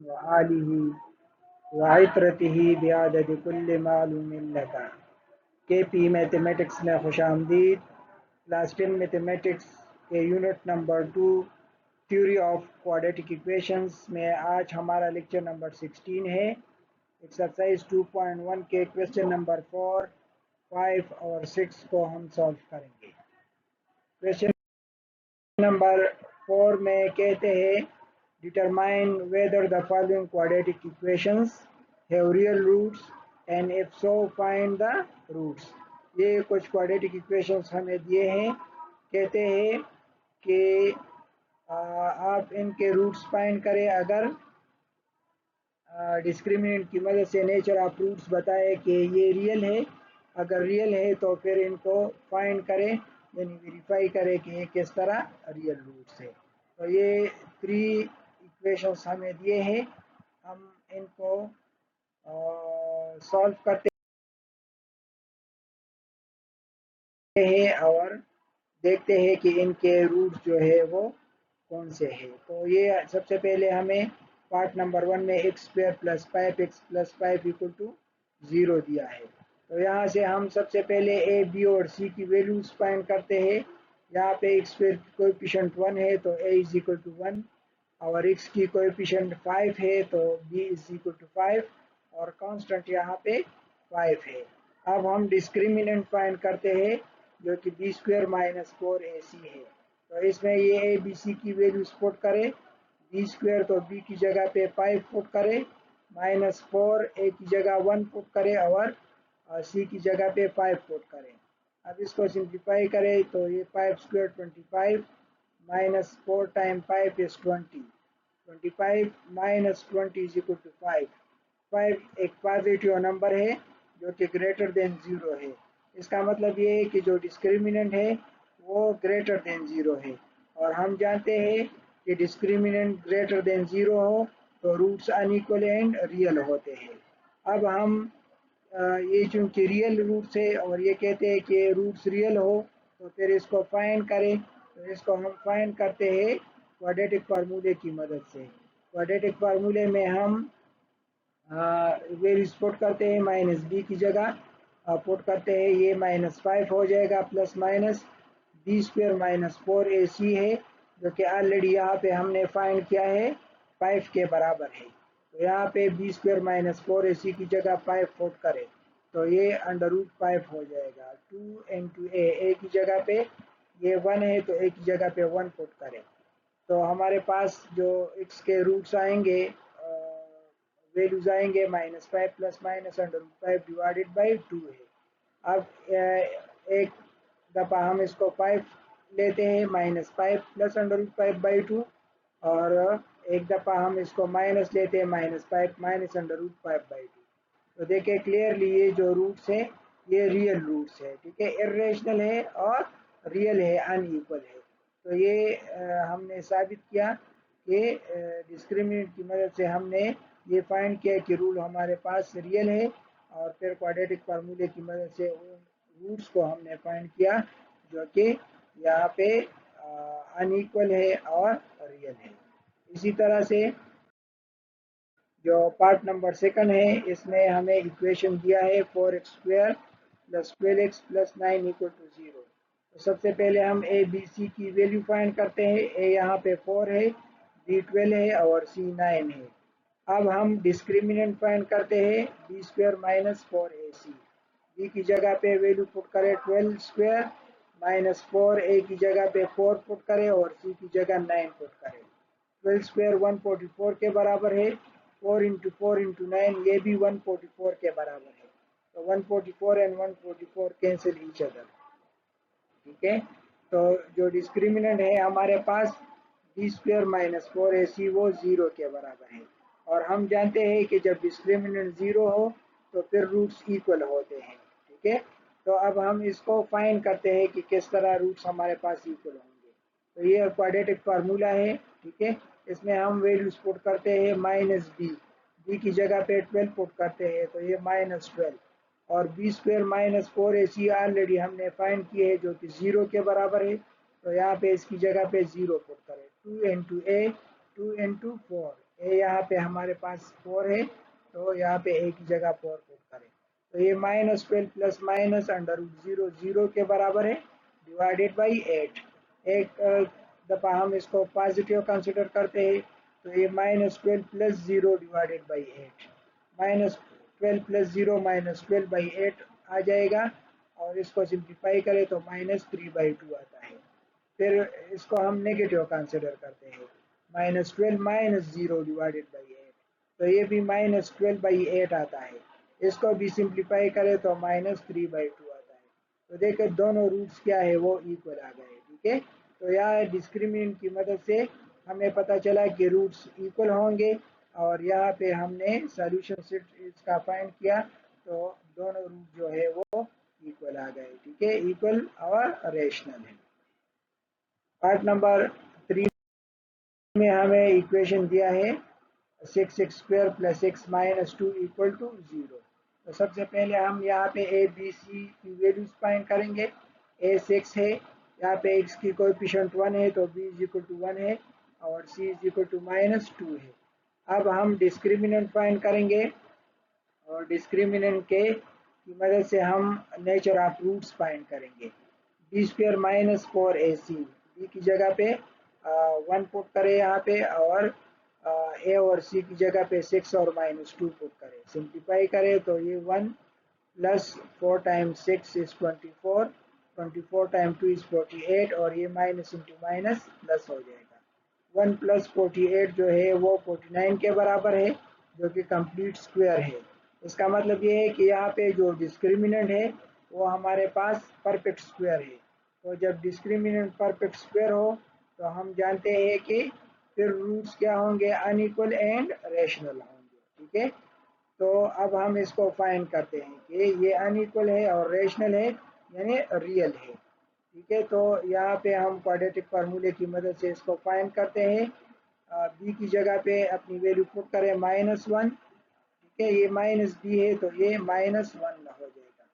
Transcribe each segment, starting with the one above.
वआलिहि वइत्रतिहि बिअदद कुल्लि मालूमिन लका। KP mathematics में खुशामदीद। Class 10 mathematics के unit number 2 theory of quadratic equations में आज हमारा लेक्चर नंबर 16 है। एक्सरसाइज 2.1 के क्वेश्चन नंबर 4, 5 और 6 को हम सॉल्व करेंगे। क्वेश्चन नंबर 4 में कहते हैं determine whether the following quadratic equations have real roots and if so find the roots. ये कुछ क्वाड्रेटिक इक्वेशंस हमें दिए हैं। कहते हैं कि आप इनके रूट्स फाइंड करें। अगर डिस्क्रिमिनेंट की मदद से नेचर ऑफ रूट्स बताए कि ये रियल है। अगर रियल है तो फिर इनको फाइंड करें, यानी वेरीफाई करें कि ये किस तरह रियल रूट्स है। तो ये 3 इक्वेशंस हमें दिए हैं, हम इनको सॉल्व करते हैं और देखते हैं कि इनके रूट्स जो है वो कौन से हैं। तो ये सबसे पहले हमें पार्ट नंबर 1 में x square plus 5x plus 5 equal to 0 दिया है। तो यहाँ से हम सबसे पहले ए बी और सी की वैल्यूज फाइंड करते हैं। यहाँ पे एक्स स्क्वायर की कोएफिशिएंट 1 है तो a इज इक्वल टू 1, और x की कोएफिशिएंट 5 है तो b इज इक्वल टू 5, और कांस्टेंट यहाँ पे 5 है। अब हम डिस्क्रिमिनेंट फाइंड करते हैं जो कि बी स्क्वायर माइनस 4ac है। तो इसमें ये ए बी सी की वैल्यूज पुट करें। बी स्क्वायर तो बी की जगह पे 5 पुट करें, माइनस 4 ए की जगह 1 पुट करें और सी की जगह पे 5 पुट करें। अब इसको सिंप्लीफाई करें तो ये 5 square 25 minus 4 time 5 is 20, 25 minus 20 is equal to 5। 5 एक पॉजिटिव नंबर है जो कि ग्रेटर देन 0 है। इसका मतलब ये है कि जो डिस्क्रिमिनेंट है वो ग्रेटर देन 0 है, और हम जानते हैं कि डिस्क्रिमिनेंट ग्रेटर देन 0 हो तो रूट्स अनइक्वल एंड रियल होते हैं। अब हम ये चूंकि रियल रूट्स है और ये कहते हैं कि रूट्स रियल हो तो फिर इसको फाइंड करें। तो इसको हम फाइंड करते हैं क्वाड्रेटिक फार्मूले की मदद से। क्वाड्रेटिक फार्मूले में हम वैल्यूज पुट करते हैं, माइनस बी की जगह पुट करते हैं, ये -5 हो जाएगा plus minus b square minus 4ac है जो कि ऑलरेडी यहाँ पे हमने फाइंड किया है 5 के बराबर है। तो यहाँ पे बी स्क्वायर माइनस 4ac की जगह 5 पुट करें तो ये अंडर रूट 5 हो जाएगा। 2 इंटू ए की जगह पे ये 1 है तो ए की जगह पे 1 पुट करें तो हमारे पास जो x के रूट्स आएंगे, वैल्यूज आएंगे -5 plus minus under root 5 divided by 2 है। अब एक दफ़ा हम इसको 5 लेते हैं, -5 प्लस अंडर रूट 5 बाई 2, और एक दफ़ा हम इसको माइनस लेते हैं, -5 माइनस अंडर रूट 5 बाई 2। तो देखिए क्लियरली ये जो रूट्स हैं ये रियल रूट्स है, ठीक है, इरेशनल है और रियल है, अनइक्वल है। तो ये हमने साबित किया कि डिस्क्रिमिनेंट की मदद से हमने ये फाइंड किया कि रूल हमारे पास रियल है, और फिर क्वाड्रेटिक फार्मूले की मदद से उन रूट्स को हमने फाइंड किया जो कि यहाँ पे अनइक्वल है और रियल है। इसी तरह से जो पार्ट नंबर 2 है इसमें हमें इक्वेशन दिया है 4x square plus 12x plus 9 equal to 0। तो सबसे पहले हम ए बी सी की वैल्यू फाइंड करते हैं। ए यहाँ पे 4 है, बी 12 है और सी 9 है। अब हम डिस्क्रिमिनेंट फाइंड करते हैं b square minus 4ac। B की जगह पे वैल्यू पुट करें 12 स्क्वायर माइनस 4, ए की जगह पे 4 पुट करें और सी की जगह 9 पुट करें। 12 स्क्वायर 144 के बराबर है, 4 इंटू 4 इंटू 9 ये भी 144 के बराबर है। तो 144 एंड 144 कैंसिल ईच अदर, ठीक है। तो जो डिस्क्रिमिनेंट है हमारे पास बी स्क्वायर माइनस 4ac वो 0 के बराबर है, और हम जानते हैं कि जब डिस्क्रिमिनेंट 0 हो तो फिर रूट्स इक्वल होते हैं, ठीक है। तो अब हम इसको फाइंड करते हैं कि किस तरह रूट्स हमारे पास इक्वल होंगे। तो ये क्वाड्रेटिक फार्मूला है, ठीक है। इसमें हम वैल्यूज पुट करते हैं, माइनस बी की जगह पे 12 पुट करते हैं तो ये -12, और b square minus 4ac already हमने फाइंड किए है जो कि 0 के बराबर है। तो यहाँ पे इसकी जगह पे 0 पुट करें, 2 इंटू ए 2 इंटू 4 ए यहाँ पे हमारे पास 4 है, तो यहाँ पे ए की जगह 4 पुट करें, तो ये -12 प्लस माइनस √0 0 के बराबर है, डिवाइडेड बाई 8। एक दफ़ा हम इसको पॉजिटिव कंसिडर करते हैं, तो ये -12 प्लस 0 डिवाइडेड बाई 8, -12 प्लस 0 -12/8 आ जाएगा, और इसको सिंप्लीफाई करें तो -3/2 आता है। फिर इसको हम नेगेटिव कंसिडर करते हैं, -12 -0 डिवाइडेड बाई 8, तो ये भी -12/8 आता है। इसको भी सिंप्लीफाई करें तो -3/2 आता है। तो देखिए दोनों रूट्स क्या है वो इक्वल आ गए, ठीक है। तो यहाँ डिस्क्रिमिनेंट की मदद से हमें पता चला कि रूट्स इक्वल होंगे, और यहाँ पे हमने सॉल्यूशन सेट इसका फाइंड किया, तो दोनों रूट जो है वो इक्वल आ गए, ठीक है, इक्वल और रेशनल है। पार्ट नंबर 3 में हमें इक्वेशन दिया है 6x² plus x minus 2 equal to 0। तो सबसे पहले हम यहाँ पे ए बी सी की वैल्यूज फाइंड करेंगे। ए 6 है, यहाँ पे x की कोएफिशिएंट 1 है, तो b इज इक्वल टू 1 है, और c इज इक्वल टू -2 है। अब हम डिस्क्रिमिनेंट फाइंड करेंगे, और डिस्क्रिमिनेंट के की मदद से हम नेचर ऑफ रूट्स फाइंड करेंगे। b² माइनस 4ac, b की जगह पे 1 पुट करें यहाँ पे, और ए और सी की जगह पे 6 और -2 पुट करें, सिंप्लीफाई करें तो ये 1 plus 4 times 6 is 24, 24 time 2 is 48, और ये माइनस इंटू माइनस प्लस हो जाएगा। 1 प्लस 48 जो है वो 49 के बराबर है, जो कि कंप्लीट स्क्वायर है। इसका मतलब ये है कि यहाँ पे जो डिस्क्रिमिनेंट है वो हमारे पास परफेक्ट स्क्वायर है। तो जब डिस्क्रिमिनेंट परफेक्ट स्क्वायर हो, तो हम जानते हैं कि फिर रूट्स क्या होंगे, अनइक्वल एंड रेशनल होंगे, ठीक है। तो अब हम इसको फाइंड करते हैं कि ये अनइक्वल है और रेशनल है, यानी रियल है, ठीक है। तो यहाँ पे हम क्वाड्रेटिक फार्मूले की मदद से इसको फाइंड करते हैं। बी की जगह पे अपनी वैल्यू पुट करें -1, ठीक है, ये -b है, तो ये -1 हो जाएगा।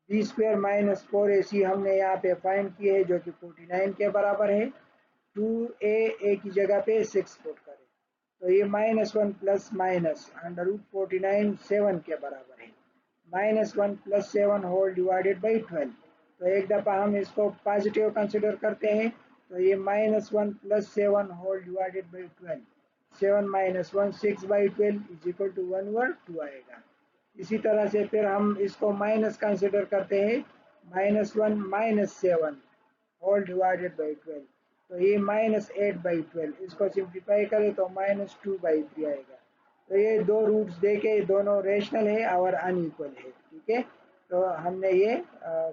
b² माइनस 4ac हमने यहाँ पे फाइंड किए है, जो कि 49 के बराबर है। 2a की जगह पे 6 पुट करें, तो ये -1 प्लस माइनस √49 7 के बराबर है, -1 प्लस 7 होल डिवाइडेड बाई 12। तो एक दफ़ा हम इसको पॉजिटिव कंसिडर करते हैं, तो ये -1 plus 7 whole divided by 12, 7 minus 1 6/12 is equal to 1/2 आएगा। इसी तरह से फिर हम इसको माइनस कंसिडर करते हैं, -1 माइनस 7 होल डिवाइडेड बाई 12, तो ये -8/12, इसको सिंप्लीफाई करें तो -2/3 आएगा। तो ये दो रूट्स देके दोनों रेशनल है और अनइक्वल है, ठीक है। तो हमने ये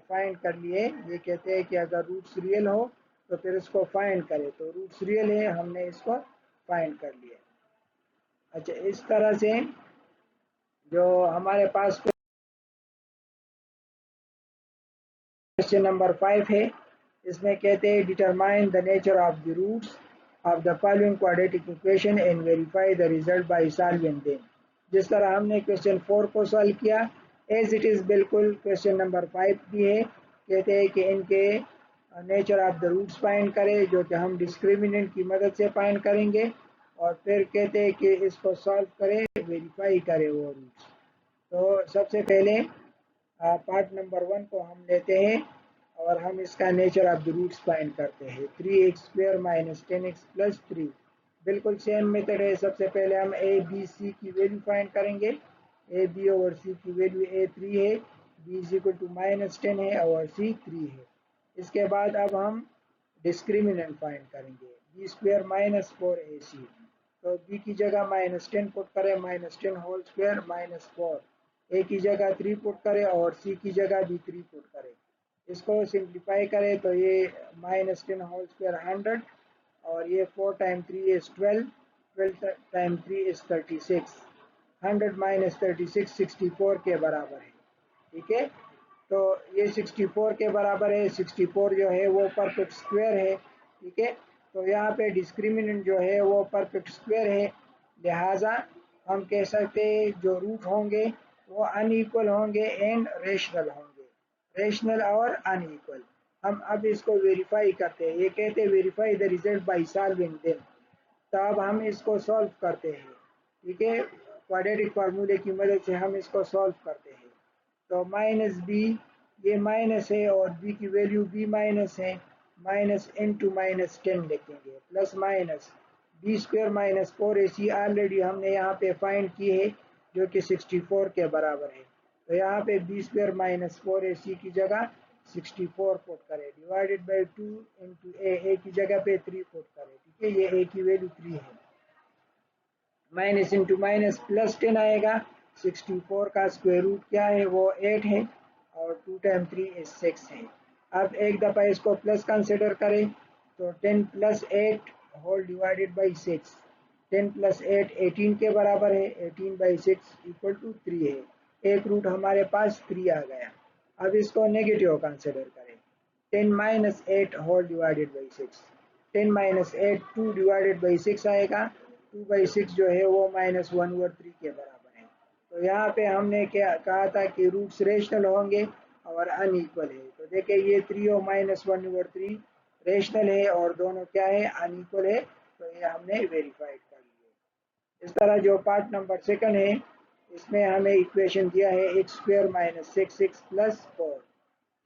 फाइंड कर लिए। ये कहते हैं कि अगर रूट्स रियल हो तो फिर इसको फाइंड करें, तो रूट्स रियल है, हमने इसको फाइंड कर लिया। अच्छा, इस तरह से जो हमारे पास क्वेश्चन नंबर 5 है, इसमें कहते हैं determine the nature of the roots of the following quadratic equation and verify the result by solving them. जिस तरह हमने क्वेश्चन 4 को सॉल्व किया, एज इट इज़ बिल्कुल क्वेश्चन नंबर 5 भी है। कहते हैं कि इनके nature of the roots find करें, जो कि हम डिस्क्रिमिनेंट की मदद से फाइंड करेंगे, और फिर कहते हैं कि इसको सॉल्व करें, वेरीफाई करें वो रूट्स। तो सबसे पहले पार्ट नंबर 1 को हम लेते हैं, और हम इसका nature of the roots find करते हैं। 3x² माइनस 10x प्लस 3, बिल्कुल सेम मेथड है। सबसे पहले हम ए बी सी की वैल्यू फाइंड करेंगे। ए बी और सी की वैल्यू ए 3 है, बी इज इक्वल टू -10 है, और सी 3 है। इसके बाद अब हम डिस्क्रिमिनेंट फाइंड करेंगे, b² माइनस 4ac, तो b की जगह -10 पुट करें, -10 होल स्क्वायर -4, ए की जगह 3 पुट करें, और सी की जगह भी 3 पुट करें। इसको सिंप्लीफाई करें तो ये -10 होल स्क्वायर 100, और ये 4 time 3 is 12, 12 time 3 is 36, 100 minus 36 64 के बराबर है, ठीक है। तो ये 64 के बराबर है, 64 जो है वो परफेक्ट स्क्वायर है, ठीक है। तो यहाँ पे डिस्क्रिमिनेंट जो है वो परफेक्ट स्क्वायर है, लिहाजा हम कह सकते हैं जो रूट होंगे वो अनइक्वल होंगे एंड रेशनल होंगे, रेशनल और अनइक्वल। हम अब इसको वेरीफाई करते हैं। ये कहते हैं verify the result by solving them. तो अब हम इसको सॉल्व करते हैं, ठीक है, क्वाड्रेटिक फार्मूले की मदद से हम इसको सॉल्व करते हैं। तो माइनस बी, ये माइनस है और बी की वैल्यू बी माइनस है, माइनस इंटू माइनस 10 लिखेंगे, plus minus b square minus 4ac already हमने यहाँ पे फाइंड की है जो कि 64 के बराबर है। तो यहाँ पे बी स्क्वायर माइनस 4ac की जगह 64 पुट करें, डिवाइडेड बाई 2 इंटू ए की जगह पे 3 पुट करें, ठीक है, ये ए की वैल्यू 3 है, माइनस इंटू माइनस प्लस 10 आएगा, 64 का स्क्वायर रूट क्या है, वो 8 है, और 2 टाइम 3 इज 6 है। अब एक दफ़ा इसको प्लस कंसिडर करें, तो 10 plus 8 whole divided by 6, 10 plus 8 18 के बराबर है, 18 बाई 6 इक्वल टू 3 है, एक रूट हमारे पास 3 आ गया। अब इसको नेगेटिव कंसिडर करें, 10 minus 8 whole divided by 6, 10 minus 8 2 divided by 6 आएगा, 2/6 जो है वो -1/3 के बराबर है। तो यहाँ पे हमने क्या कहा था कि रूट्स रेशनल होंगे और अनइक्वल है। तो देखिए ये 3 और -1/3 रेशनल है और दोनों क्या है, अनइक्वल है। तो ये हमने वेरीफाइड कर लिया। इस तरह जो पार्ट नंबर सेकंड है, इसमें हमें इक्वेशन दिया है x² - 6x + 4।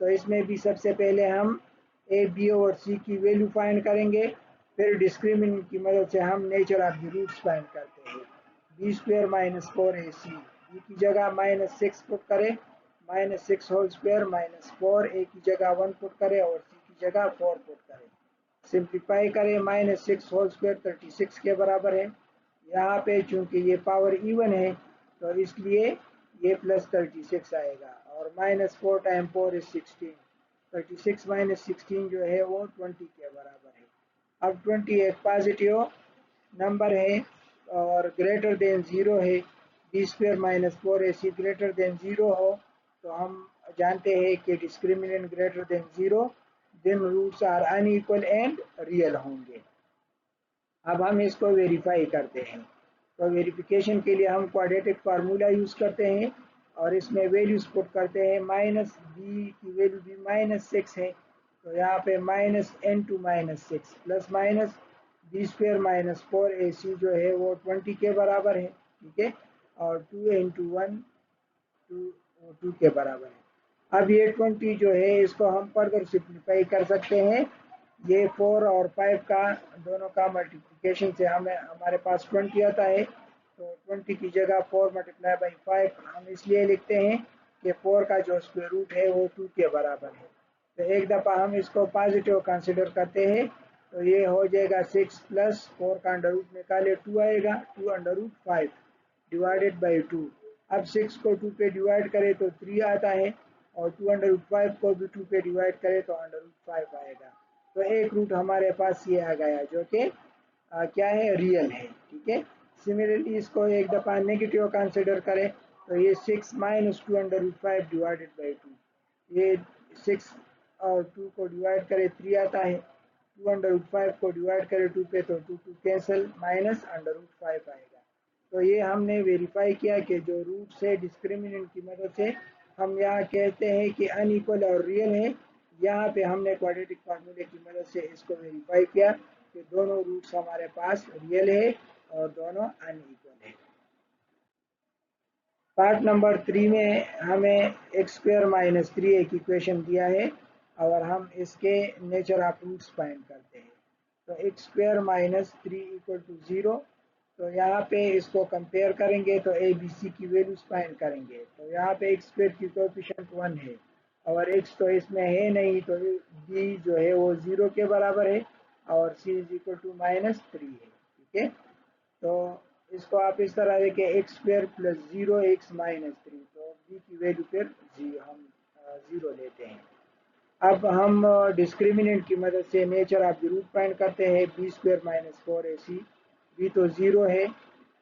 तो इसमें भी सबसे पहले हम ए, बी और सी की वैल्यू फाइंड करेंगे, फिर डिस्क्रिमिनेंट की मदद से हम nature of the roots find करते हैं। b² - 4ac, बी की जगह -6 पुट करें, -6 होल स्क्वायर -4, ए की जगह 1 पुट करें और सी की जगह 4 पुट करें, सिंप्लीफाई करें, -6 होल स्क्वायर 36 के बराबर है। यहाँ पे चूंकि ये पावर इवन है तो इसलिए ये प्लस 36 आएगा, और -4 टाइम 4 इज 16, 36 - 16 जो है वो 20 के बराबर है। अब 20 एक पॉजिटिव नंबर है और ग्रेटर देन 0 है, b² - 4ac ग्रेटर देन 0 हो तो हम जानते हैं कि discriminant greater than 0, then roots are unequal and real होंगे। अब हम इसको वेरीफाई करते हैं। तो वेरिफिकेशन के लिए हम क्वाड्रेटिक फार्मूला यूज़ करते हैं और इसमें वैल्यूज पुट करते हैं। माइनस बी की वैल्यू भी -6 है, तो यहाँ पे -n/-6 plus minus b² - 4ac जो है वो 20 के बराबर है, ठीक है, और 2 × 1 2 के बराबर है। अब ये 20 जो है इसको हम फर्दर सिंप्लीफाई कर सकते हैं, ये 4 और 5 का दोनों का मल्टीप्लिकेशन से हमें हमारे पास 20 आता है। तो 20 की जगह 4 × 5 हम इसलिए लिखते हैं कि 4 का जो स्क्वायर रूट है वो 2 के बराबर है। तो एक दफ़ा हम इसको पॉजिटिव कंसिडर करते हैं, तो ये हो जाएगा 6 प्लस 4 का अंडर रूट निकाले 2 आएगा, 2√5 डिवाइडेड बाई 2। अब 6 को 2 पे डिवाइड करें तो 3 आता है, और 2√5 को भी 2 पे डिवाइड करें तो √5 आएगा। तो एक रूट हमारे पास ये आ गया जो कि क्या है, रियल है, ठीक है। सिमिलरली इसको एक दफ़ा नेगेटिव कंसिडर करें, तो ये 6 - 2√5 डिवाइडेड बाई 2, ये 6 और 2 को डिवाइड करें 3 आता है, 2√5 को डिवाइड करें 2 पे तो 2 2 कैंसिल, -√5 आएगा। तो ये हमने वेरीफाई किया कि जो रूट्स है डिस्क्रिमिनेंट की मदद से हम यहाँ कहते हैं कि अनइक्वल और रियल है। यहाँ पे हमने क्वाड्रेटिक फार्मूले की मदद से इसको वेरीफाई किया कि दोनों रूट्स हमारे पास रियल है और दोनों अनइक्वल है। पार्ट नंबर 3 में हमें x² - 3 एक इक्वेशन दिया है और हम इसके नेचर ऑफ रूट्स फाइंड करते हैं। तो x² - 3 = 0। तो यहाँ पे इसको कंपेयर करेंगे तो ए बी सी की वैल्यूज फाइंड करेंगे। तो यहाँ पे x² की कोएफिशिएंट 1 है और x तो इसमें है नहीं, तो b जो है वो 0 के बराबर है और c = -3 है, ठीक है। तो इसको आप इस तरह देखें, x² + 0x - 3, तो b की वैल्यू फिर हम 0 लेते हैं। अब हम डिस्क्रिमिनेंट की मदद से nature of the root find करते हैं। b² - 4ac, b तो 0 है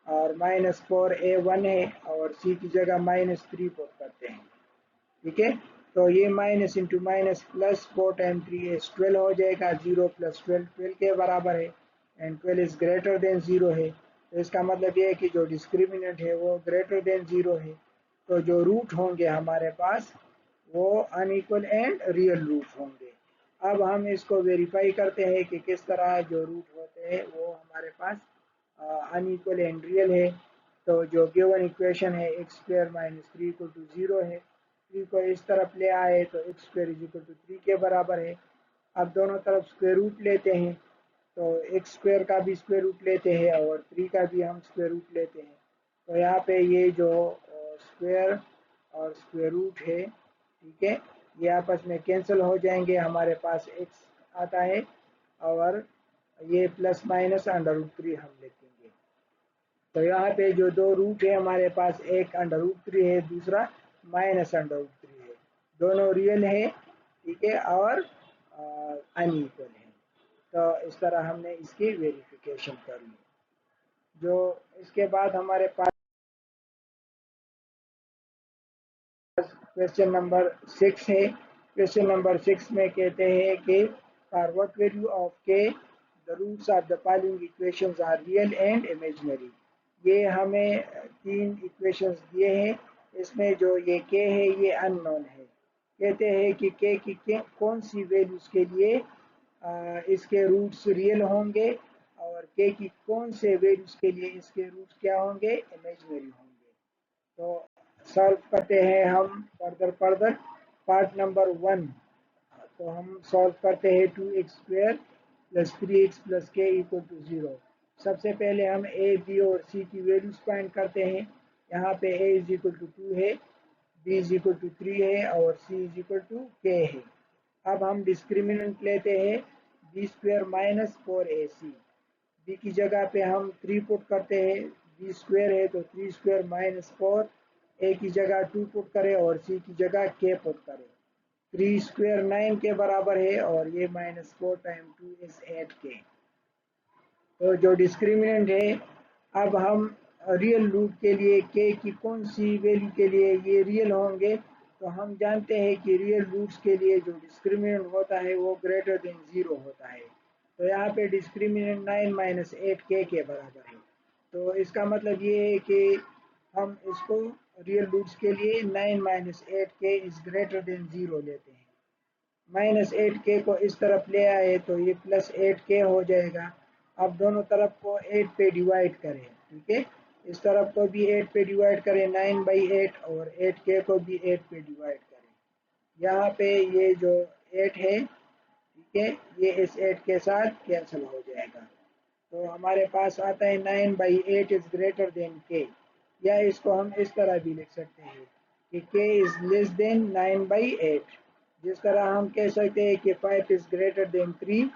और -4a 1 है और c की जगह -3 पुट करते हैं, ठीक है। तो ये minus into minus plus 4 time 3 is 12 हो जाएगा, 0 + 12 12 के बराबर है एंड 12 इज ग्रेटर देन 0 है। तो इसका मतलब ये है कि जो डिस्क्रिमिनेंट है वो ग्रेटर देन 0 है। तो जो रूट होंगे हमारे पास वो अनइक्वल एंड रियल रूट होंगे। अब हम इसको वेरीफाई करते हैं कि किस तरह जो रूट होते हैं वो हमारे पास अनइक्वल एंड रियल है, तो जो गिवन इक्वेशन है x square minus 3 equal to 0 है। 3 को इस तरफ ले आए तो x square is equal to 3 के बराबर है। अब दोनों तरफ स्क्वायर रूट लेते हैं, तो एक्स स्क्वायर का भी स्क्वायर रूट लेते हैं और 3 का भी हम स्क्वायर रूट लेते हैं। तो यहाँ पे ये जो स्क्वायर और स्क्वायर रूट है, ठीक है, ये आपस में कैंसिल हो जाएंगे, हमारे पास एक्स आता है और ये प्लस माइनस अंडर रूट 3 हम लिखेंगे। तो यहाँ पे जो दो रूट है हमारे पास, एक अंडर रूट 3 है, दूसरा माइनस अंडर रूट 3 है, दोनों रियल है, ठीक है, और अनइक्वल है। तो इस तरह हमने इसकी वेरिफिकेशन कर ली। जो इसके बाद हमारे पास क्वेश्चन नंबर 6 है। क्वेश्चन नंबर 6 में कहते हैं कि for what value of k the roots of the following equations are real and imaginary. ये हमें तीन इक्वेशंस दिए हैं, इसमें जो ये के है ये अननोन है। कहते हैं कि के कौन सी वैल्यूज के लिए इसके रूट्स रियल होंगे और के की कौन से वैल्यूज के लिए इसके रूट्स क्या होंगे, इमेजिनरी होंगे। तो सॉल्व करते हैं हम फर्दर पार्ट नंबर 1। तो हम सॉल्व करते हैं 2x square plus 3x plus k equal to 0। सबसे पहले हम a b और c की वैल्यूज फाइंड करते हैं। यहाँ पे a इज इक्वल टू 2 है, b इज इक्वल टू 3 है और c is equal to k है। अब हम डिस्क्रिमिनेंट लेते हैं b square minus 4ac। b की जगह पे हम 3 पुट करते हैं, b स्क्वायर है तो 3 स्क्वायर माइनस 4, a की जगह 2 पुट करें और c की जगह k पुट करें। 3 स्क्वायर 9 के बराबर है और ये माइनस 4 टाइम 2 इज 8k। तो जो डिस्क्रिमिनेंट है, अब हम रियल रूट के लिए k की कौन सी वैल्यू के लिए ये रियल होंगे, तो हम जानते हैं कि रियल रूट्स के लिए जो डिस्क्रिमिनेंट होता है वो ग्रेटर देन 0 होता है। तो यहाँ पे डिस्क्रिमिनेंट 9 माइनस 8k के बराबर है। तो इसका मतलब ये है कि हम इसको रियल रूट्स के लिए 9 minus 8k is greater than 0 लेते हैं। माइनस 8k को इस तरफ ले आए तो ये प्लस 8k हो जाएगा। अब दोनों तरफ को 8 पे डिवाइड करें, ठीक है, इस तरफ को भी 8 पे डिवाइड करें 9/8 और 8k को भी 8 पे डिवाइड करें। यहाँ पे ये जो 8 है, ठीक है, ये इस 8 के साथ कैंसिल हो जाएगा। तो हमारे पास आता है 9/8 इज ग्रेटर देन k, या इसको हम इस तरह भी लिख सकते हैं कि k इज लेस देन 9/8। जिस तरह हम कह सकते हैं कि 5 इज ग्रेटर देन 3,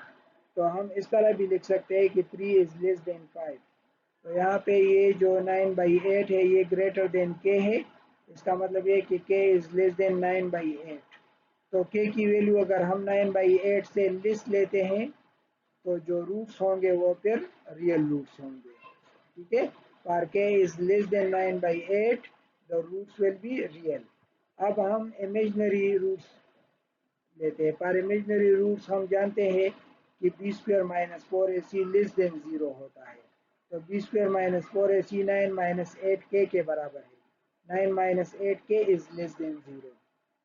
तो हम इस तरह भी लिख सकते हैं कि 3 इज लेस देन 5। तो यहाँ पे ये जो 9/8 है ये ग्रेटर देन k है, इसका मतलब ये कि k इज लेस देन 9/8। तो k की वैल्यू अगर हम 9/8 से लेस लेते हैं तो जो रूट्स होंगे वो फिर रियल रूट्स होंगे, ठीक है। For k is less than 9/8 the roots will be real. अब हम इमेजिनरी रूट्स लेते हैं। फॉर इमेजिनरी रूट्स हम जानते हैं कि b square minus 4ac less than 0 होता है। तो B square minus 4ac 9 minus 8k के बराबर है। 9 minus 8k is less than 0।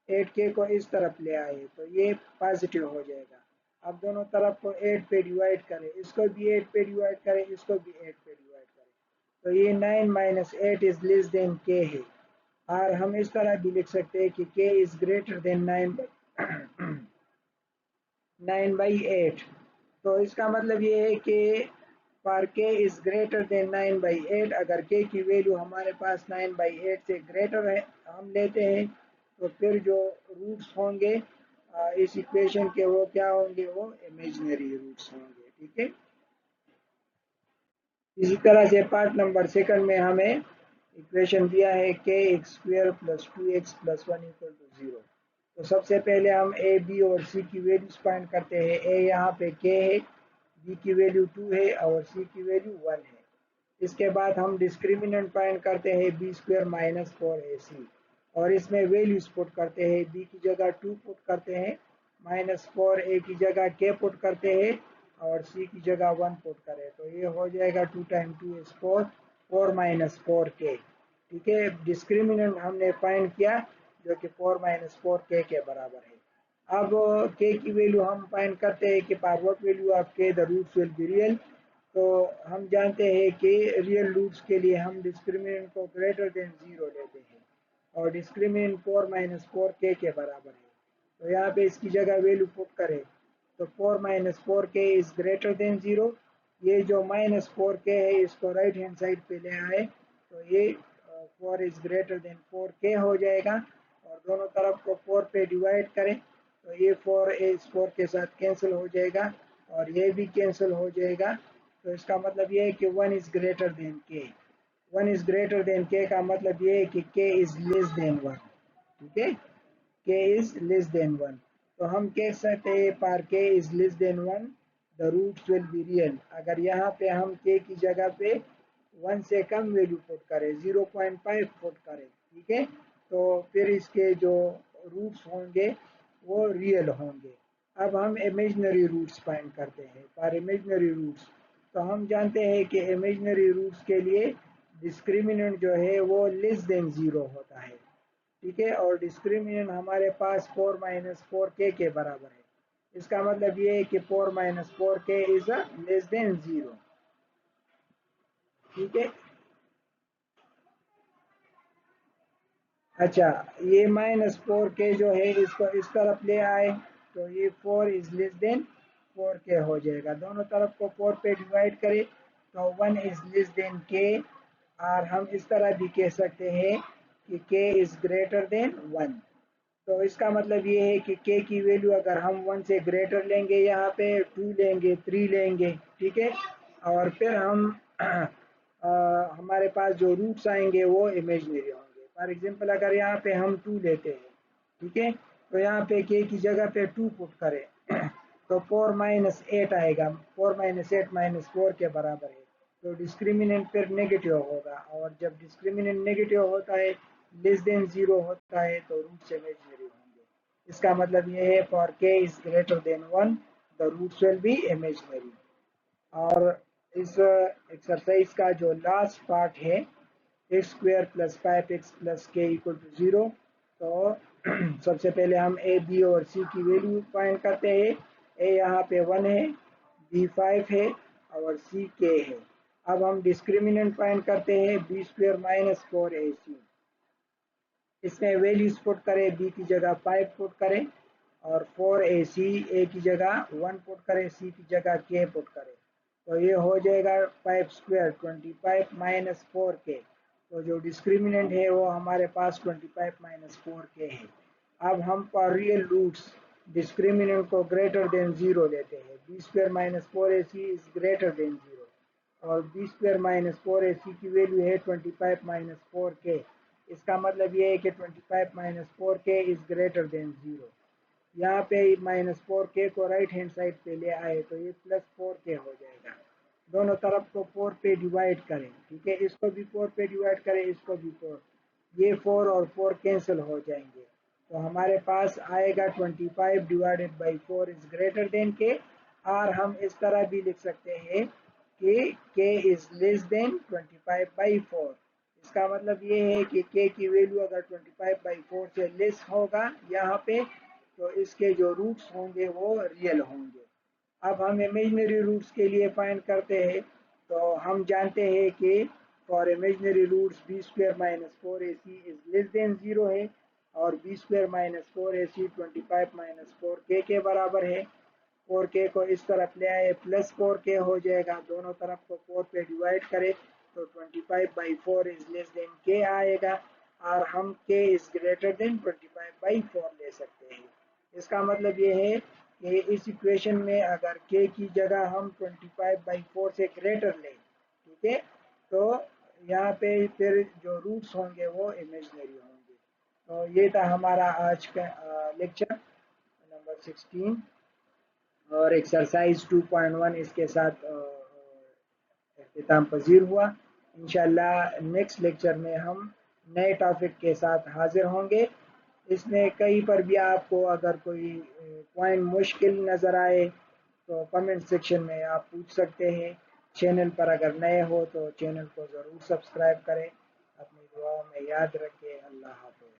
8k को इस तरफ ले आए तो ये पॉजिटिव हो जाएगा। अब दोनों तरफ को 8 पे डिवाइड करें, इसको भी 8 पे डिवाइड करें, इसको भी 8 पे डिवाइड करें, तो ये 9 minus 8 is less then k है। और हम इस तरह भी लिख सकते हैं कि k इज ग्रेटर देन 9/8। तो इसका मतलब ये है कि for k is greater then 9/8, अगर k की वैल्यू हमारे पास 9/8 से ग्रेटर है हम लेते हैं, तो फिर जो रूट्स होंगे इस इक्वेशन के वो क्या होंगे, वो इमेजिनरी रूट्स होंगे, ठीक है। इसी तरह से पार्ट नंबर 2 में हमें इक्वेशन दिया है kx² plus 2x plus 1 equal to 0। तो सबसे पहले हम a b और c की वैल्यूज फाइंड करते हैं। a यहाँ पे k है, b की वैल्यू 2 है और c की वैल्यू 1 है। इसके बाद हम डिस्क्रिमिनेंट फाइंड करते हैं b स्क्वायर माइनस 4ac और इसमें वैल्यूज पुट करते हैं। b की जगह 2 पुट करते हैं, माइनस 4, a की जगह k पुट करते हैं और c की जगह 1 पुट करें, तो ये हो जाएगा 2 टाइम 2 इज 4, 4 माइनस 4k, ठीक है। डिस्क्रिमिनेंट हमने फाइंड किया जो कि 4 माइनस 4k के बराबर है। अब k की वैल्यू हम फाइंड करते हैं कि for what value of k the roots will be real. तो हम जानते हैं कि रियल रूट्स के लिए हम डिस्क्रिमिनेंट को ग्रेटर देन 0 लेते हैं और डिस्क्रिमिनेंट 4 माइनस 4k के बराबर है। तो यहाँ पे इसकी जगह वैल्यू पुट करें तो 4 minus 4k is greater than 0। ये जो माइनस 4k है इसको राइट हैंड साइड पे ले आए तो ये 4 इज ग्रेटर देन 4k हो जाएगा और दोनों तरफ को 4 पे डिवाइड करें तो ये 4 इस 4 के साथ कैंसिल हो जाएगा और ये भी कैंसिल हो जाएगा। तो इसका मतलब ये है कि 1 is greater then k। 1 is greater then k का मतलब ये है कि k इज लेस देन 1। ठीक है, k इज लेस देन 1। तो हम कह सकते हैं पर k is less than 1 the roots will be real. अगर यहाँ पे हम k की जगह पे 1 से कम वैल्यू पुट करें 0.5 पुट करें, ठीक है, तो फिर इसके जो रूट्स होंगे वो रियल होंगे। अब हम इमेजिनरी रूट्स फाइंड करते हैं। पर इमेजिनरी रूट्स तो हम जानते हैं कि इमेजिनरी रूट्स के लिए डिस्क्रिमिनेंट जो है वो लेस देन 0 होता है। ठीक है, और डिस्क्रिमिनेंट हमारे पास 4 माइनस 4k के बराबर है। इसका मतलब ये है कि 4 minus 4k is less than 0। ठीक है, अच्छा, ये माइनस 4k जो है इसको इस तरफ ले आए तो ये 4 इज लेस देन 4k हो जाएगा। दोनों तरफ को 4 पे डिवाइड करें तो 1 इज लेस देन k। और हम इस तरह भी कह सकते हैं कि k इज ग्रेटर देन 1। तो इसका मतलब ये है कि k की वैल्यू अगर हम 1 से ग्रेटर लेंगे, यहाँ पे 2 लेंगे, 3 लेंगे, ठीक है, और फिर हम हमारे पास जो रूट्स आएंगे वो इमेजिनरी होंगे। फॉर एग्जांपल अगर यहाँ पे हम 2 लेते हैं, ठीक है, तो यहाँ पे k की जगह पे 2 पुट करें तो 4 माइनस 8 आएगा। 4 माइनस 8 माइनस 4 के बराबर है। तो डिस्क्रिमिनेंट फिर नेगेटिव होगा और जब डिस्क्रिमिनेंट नेगेटिव होता है, लेस देन 0 होता है, तो रूट्स इमेजिनरी होंगे। इसका मतलब ये है for k is greater than 1 the roots will be imaginary. और इस एक्सरसाइज का जो लास्ट पार्ट है x square plus 5x plus k equal to 0। तो सबसे पहले हम ए बी और सी की वैल्यू फाइंड करते हैं। ए यहाँ पे 1 है, बी 5 है और सी k है। अब हम डिस्क्रिमिनेंट फाइंड करते हैं बी स्क्वायर माइनस 4ac। इसमें वैल्यूज पुट करें, बी की जगह 5 पुट करें और 4ac ए की जगह 1 पुट करें, सी की जगह k पुट करें। तो ये हो जाएगा 5 स्क्वायर 25 माइनस 4k। तो जो डिस्क्रिमिनेंट है वो हमारे पास 25 माइनस 4k है। अब हम पर रियल रूट्स डिस्क्रिमिनेंट को ग्रेटर देन 0 लेते हैं। B square minus 4ac is greater than 0 और बी स्क्वायर माइनस 4ac की वैल्यू है 25 माइनस 4k। इसका मतलब ये है कि 25 minus 4k is greater than 0। यहाँ पे माइनस 4k को राइट हैंड साइड पे ले आए तो ये प्लस 4k हो जाएगा। दोनों तरफ को 4 पे डिवाइड करें, ठीक है, इसको भी 4 पे डिवाइड करें, इसको भी 4। ये 4 और 4 कैंसिल हो जाएंगे तो हमारे पास आएगा 25 divided by 4 is greater then k। और हम इस तरह भी लिख सकते हैं कि k is less then 25 by 4। इसका मतलब ये है कि k की वैल्यू अगर 25 बाई 4 से लेस होगा यहाँ पे तो इसके जो रूट्स होंगे वो रियल होंगे। अब हम इमेजिनरी रूट्स के लिए फाइंड करते हैं। तो हम जानते हैं कि for imaginary roots b square minus 4ac is less than 0 है और b square minus 4ac 25 minus 4k के बराबर है। 4k को इस तरफ ले आए प्लस 4k हो जाएगा। दोनों तरफ को 4 पे डिवाइड करें तो 25 by 4 is less then k आएगा और हम k is greater then 25 by 4 ले सकते हैं। इसका मतलब ये है कि इस इक्वेशन में अगर k की जगह हम 25 बाई 4 से ग्रेटर लें, ठीक है, तो यहाँ पे फिर जो रूट्स होंगे वो इमेजिनरी होंगे। तो ये था हमारा आज का लेक्चर नंबर 16 और एक्सरसाइज 2.1 इसके साथ अख्तिताम पजीर हुआ। इंशाल्लाह नेक्स्ट लेक्चर में हम नए टॉपिक के साथ हाजिर होंगे। इसमें कहीं पर भी आपको अगर कोई पॉइंट मुश्किल नज़र आए तो कमेंट सेक्शन में आप पूछ सकते हैं। चैनल पर अगर नए हो तो चैनल को ज़रूर सब्सक्राइब करें। अपनी दुआओं में याद रखें। अल्लाह हाफ़िज़।